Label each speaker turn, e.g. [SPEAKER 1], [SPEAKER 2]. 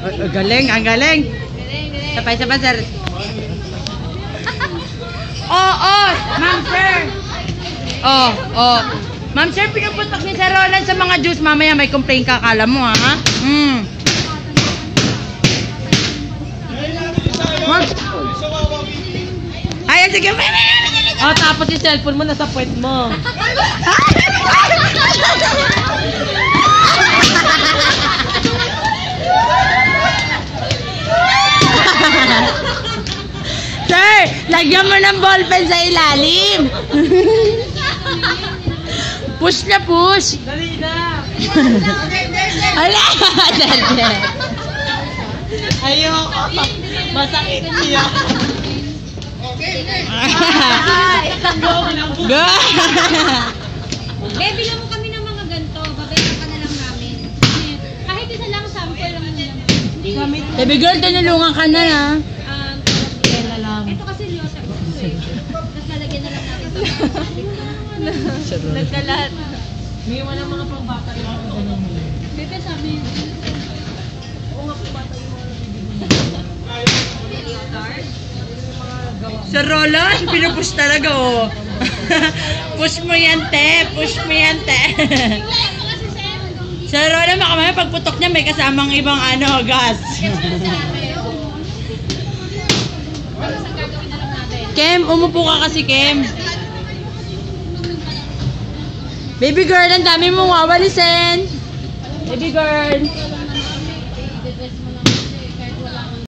[SPEAKER 1] Galing, ang galing. Sabay, sir. Ma'am sir. Ma'am sir, pinuputok ni Sir Roland sa mga juice. Mamaya may complain ka, kala mo ha? Ay, sige.
[SPEAKER 2] Tapos yung cellphone mo nasa puwet mo.
[SPEAKER 1] Sir, lagyan mo ng ballpen sa ilalim. Push na push.
[SPEAKER 2] Dali na.
[SPEAKER 1] Ala,
[SPEAKER 2] Ayoko. Masakit niya.
[SPEAKER 1] Go.
[SPEAKER 3] Baby, lang mo kami ng mga ganito. Babayaran ka na lang namin. Kahit isa lang, sample lang naman.
[SPEAKER 1] Baby girl, tinulungan ka na ha.
[SPEAKER 2] Kaya lang.
[SPEAKER 3] Ito kasi Lyosa ko eh. Tapos lalagyan na lang natin sa
[SPEAKER 2] Nagkalat. May iwan ng mga pangbata yung mga ganun.
[SPEAKER 3] Bebe, sabi yun.
[SPEAKER 1] Sir Roland, pinupush talaga oh. Push mo yan, te. Push mo yan, te. Sir Roland, baka mamaya pagputok niya may kasamang ibang gas. Kem, umupo ka kasi, Kem. Baby girl, ang dami mong wawalisin. Baby girl.